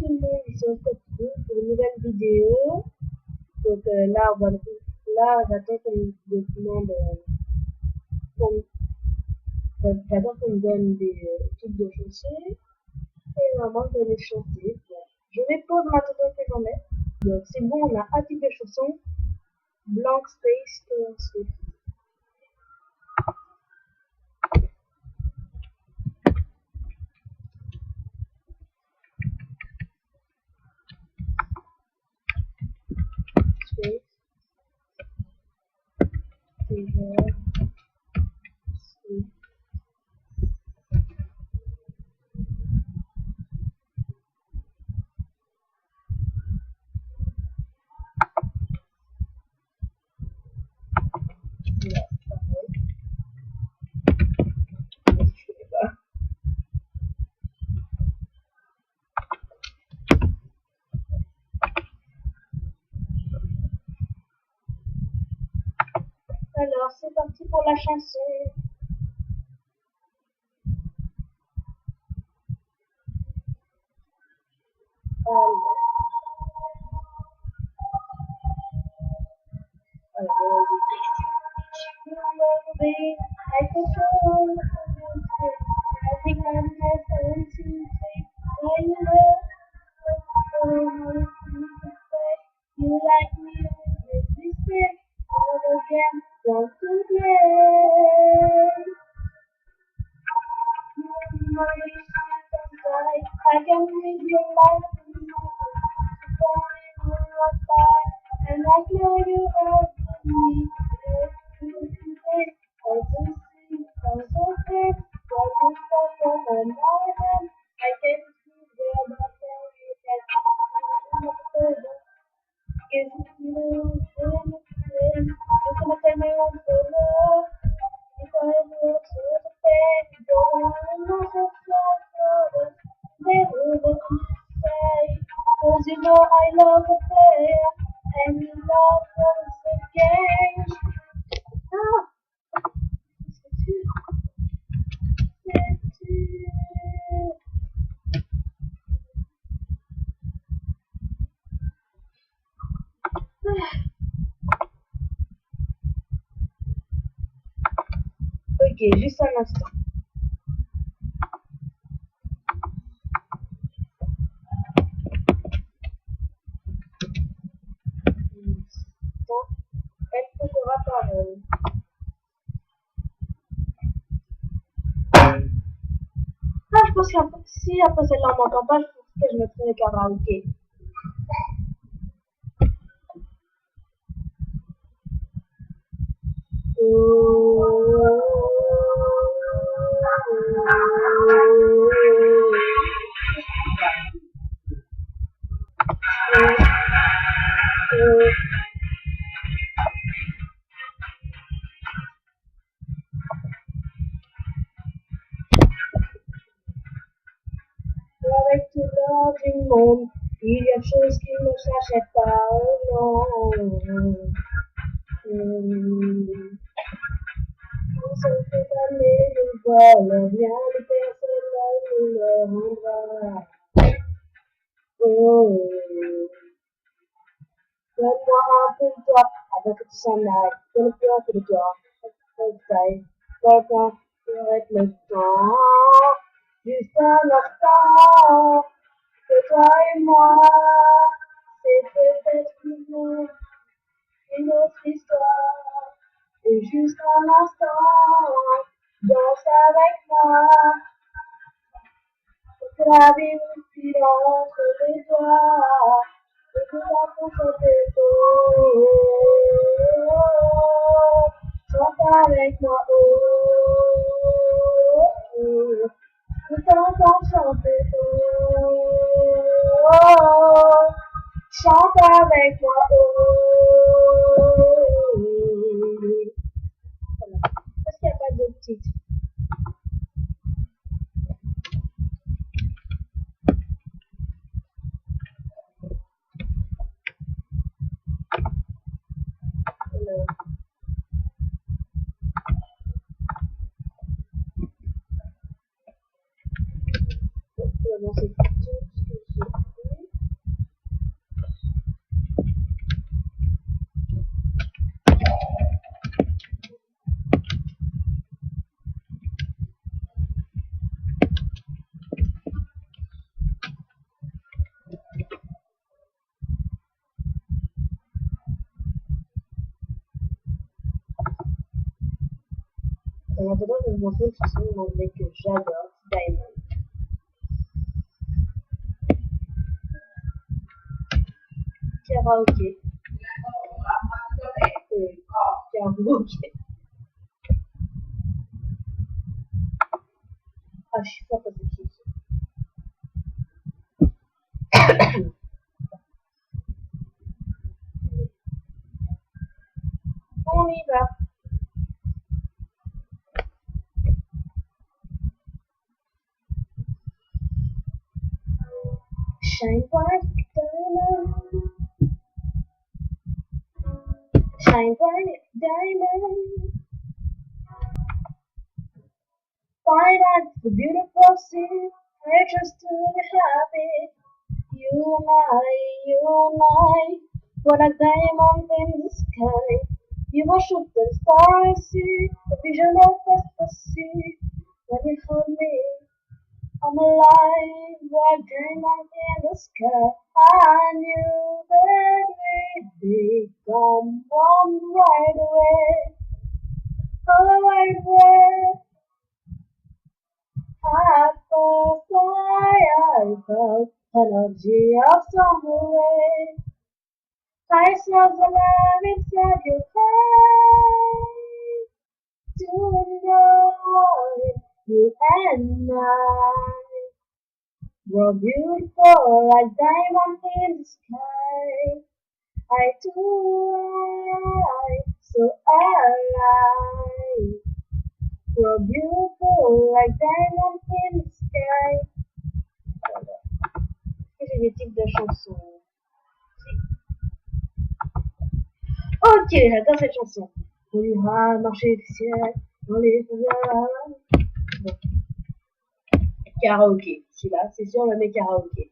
tout le monde, ici on se retrouve pour une nouvelle vidéo. Donc là, j'attends qu'on me demande, j'attends qu'on me donne des types de chansons. Et vraiment, je vais les chanter. Bon. Je les pose maintenant que j'en ai. Donc c'est bon, on a un type de chanson. Blank Space Swift. Space. Swift. Alors, c'est parti pour la chanson. I control I think I'm having to say why you love you like me with this thing all again don't forget I can read your life and I know you have me Cause you know I love the player and you love the game. Ah. Ok, juste un instant. Elle posera parole. Ah, je pense que si après celle-là on m'entend pas, je pense que je mettrai le karaoké. Avec tout l'or du monde, il y a des choses qui ne s'achètent pas, oh non. On se fait aller nous voilà, rien de personnel nous le rendra. Oh, donne-moi un peu de toi, avant que tu s'en ailles, donne plus un peu de toi, quelqu'un avec le temps, juste un instant, que toi et moi, c'est peut-être une autre histoire, et juste un instant, danse avec moi, que la vie nous file entre les doigts, et que la chanter chante avec moi, oh, oh, oh. Je t'entends chanter, oh, chante avec moi, oh. Voilà. Parce qu'il n'y a pas d'autre titre. Alors. Bon, c'est tout ce que j'ai fait. Maintenant, je vais vous montrer une chanson en anglais que j'adore, Diamond. Karaoké. Karaoké. Ah, je suis pas passée dessus. On y va. Shine bright, diamond. Shine bright, diamond. Find out the beautiful sea. Precious to be happy. You and I. What a diamond in the sky. You will shoot the star I see. The vision of ecstasy. When you hold me, I'm alive. What diamond in the sky. I knew that we'd become one right away. Right away. At first I felt energy of some way. I saw the love inside your face. Tonight, you and I were beautiful like diamonds in the sky. I so alive. We're beautiful like diamonds in the sky. Voilà. Et j'ai des types de chansons. Ok, j'adore cette chanson. On ira marcher du ciel dans les feux. Bon. Karaoké. Celui-là, c'est sûr, le mec karaoké.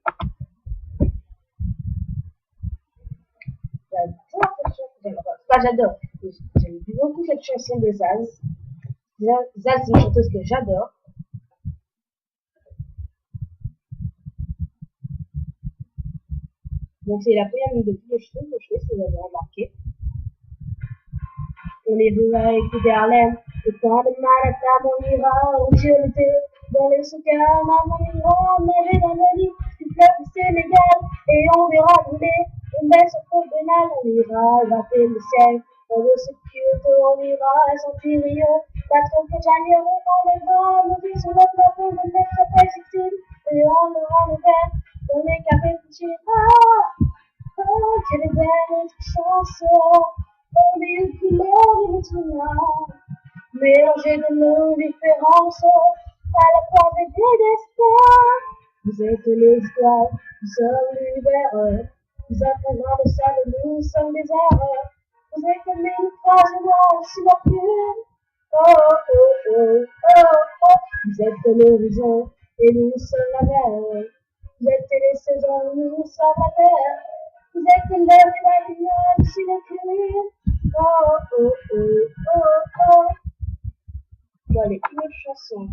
J'adore cette chanson. Enfin, j'adore. J'aime beaucoup cette chanson de Zaz. Zaz, c'est une chanteuse que j'adore. Donc c'est la première musique de toutes les chansons que je fais, si vous avez remarqué. On les verra écouter Harlem, et quand de Manhattan on ira au Chilité, dans les soukas, on ira nager dans le lit du fleuve du Sénégal, et on verra rouler une belle sur le pénal, on ira grimper le ciel, dans le Kyoto, on ira sentir Rio, Patron que Janeiro, on les verra monter sur le plafond de notre chapelle Sixtine, et on aura nos verres dans les cafés Puccini. Oh, quelle belle chanson! On est une couleur de tonight, mélanger de nos différences à la croisée des destins. Vous êtes les étoiles, nous sommes l'univers. Vous êtes un grand de sable, nous sommes des airs. Vous êtes comme une phrase noire sur la plume. Oh, oh, oh, oh, oh. Vous êtes l'horizon et nous sommes la mer. Vous êtes les saisons, nous sommes la terre. Vous êtes l'air et la lumière, je suis le cuir. Oh, oh, oh, oh, oh. Bon, allez, une autre chanson.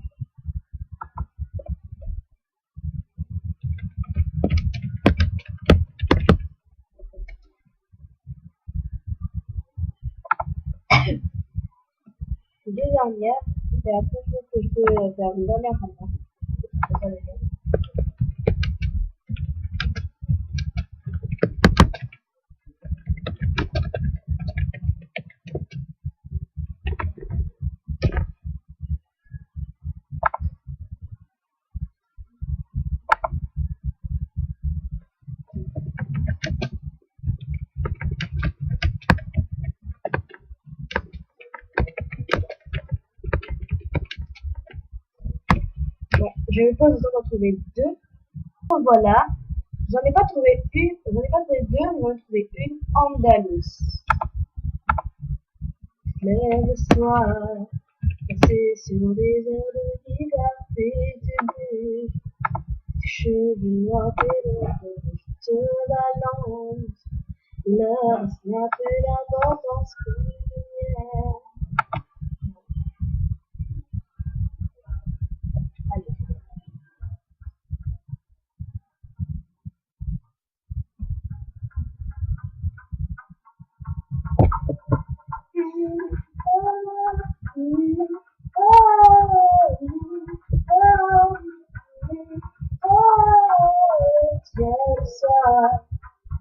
Deux dernières, et après, je pense que je peux faire une dernière chanson. Bon, je vais pas vous en trouver deux. Voilà. J'en ai pas trouvé une, j'en ai pas trouvé deux, mais j'en ai trouvé une andalouse. Lève le soir, passé sur des airs de liberté du but. Cheveux noirs et de je te balance. L'heure n'a plus d'importance que l'hier. Allez.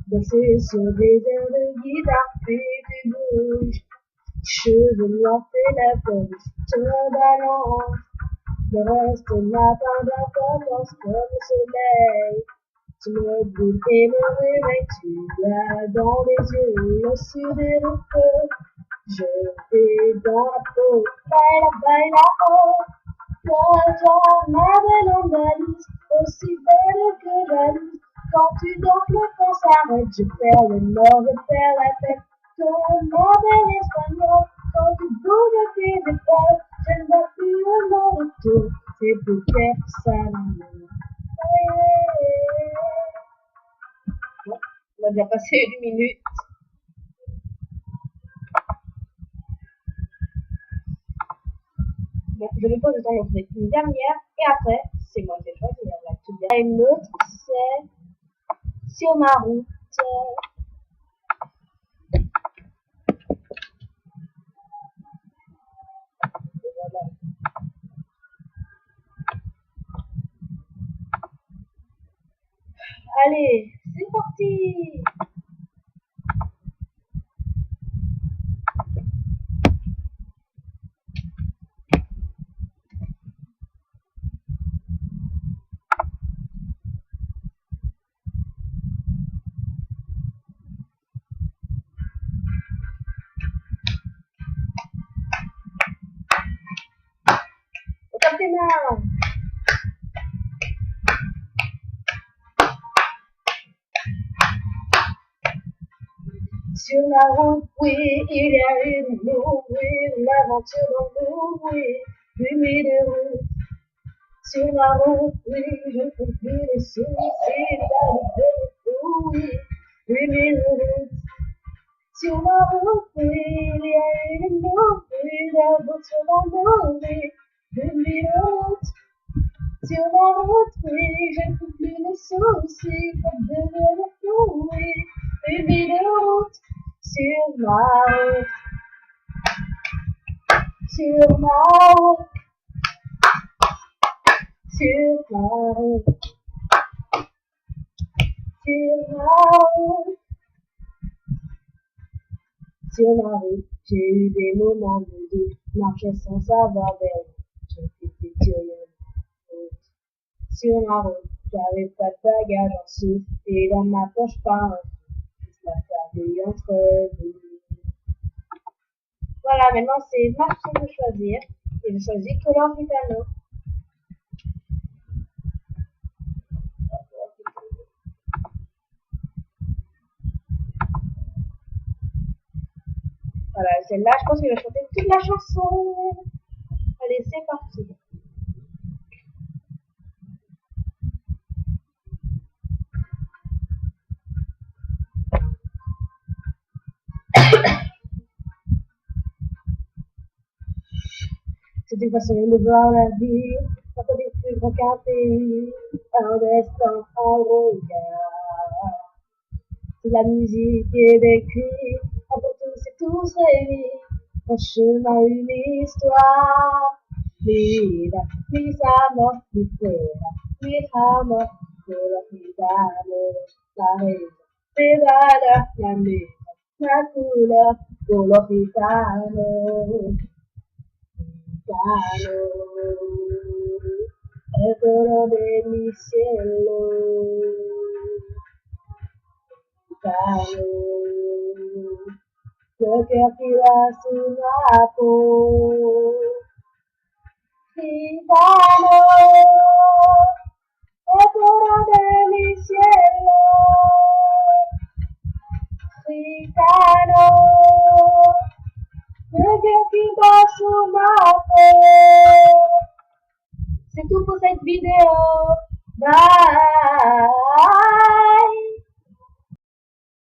danser sur des airs de guitare, puis tu bouges, cheveux noirs et la police te balance. Le reste n'a pas d'importance comme le soleil. Tu me brûles et me réveilles, tu as dans les yeux le sourire au feu. Je vais dans la peau, baila, baila, oh. Toi, ma belle Andalouse, aussi belle que jalouse. Quand tu danses, le temps s'arrête, je perds le nord, je perds la tête. Toi, ma belle Espagnole, quand tu bouges tes épaules, je ne vois plus le monde autour, c'est plus clair que ça l'amour. Bon, on a déjà passé 1 minute. Bon, je me pose le temps d'en trouver une dernière, et après, c'est moi qui vais choisir la toute dernière. Une autre, c'est sur ma route. Voilà. Allez, c'est parti! Capitaine! Sur la route, oui, il y a une nous, oui, l'aventure dans nous, oui, 8 000 routes. Sur la route, oui, je ne peux plus les suicides, oui, 8 000 routes. Sur la route, oui, il y a une nous, oui, l'aventure dans nous, oui, 8 000 routes. Sur la route, oui, je ne peux plus les soucis, comme de tout, oui, 8 000 routes. Sur ma route, sur ma route, sur ma route, sur ma route, sur ma route, j'ai eu des moments de doute, marchais sans savoir vers où je suis sur une route. Sur ma route, j'avais pas de bagage en dessous, et dans ma poche pas un sou, juste la famille entre nous. Voilà, maintenant c'est ma façon de choisir, et je choisis Color Gitano. Voilà, celle-là, je pense qu'il va chanter toute la chanson. Allez, c'est parti. C'est une façon de voir la vie, pas pour des plus grands qu'un pays, un destin, un regard. C'est la musique et des cris, entre tous et tous réunis, un chemin, une histoire. Vida, mis amor, mi fuera, mi amor, solo gitano, la reina, de valeur, la mesa, la couleur, solo gitano. Gitano, el coro de mi cielo. Gitano, le cœur qui va sous ma peau. Gitano, el coro de mi cielo. Gitano, le cœur qui bat sous ma peau. C'est tout pour cette vidéo. Bye.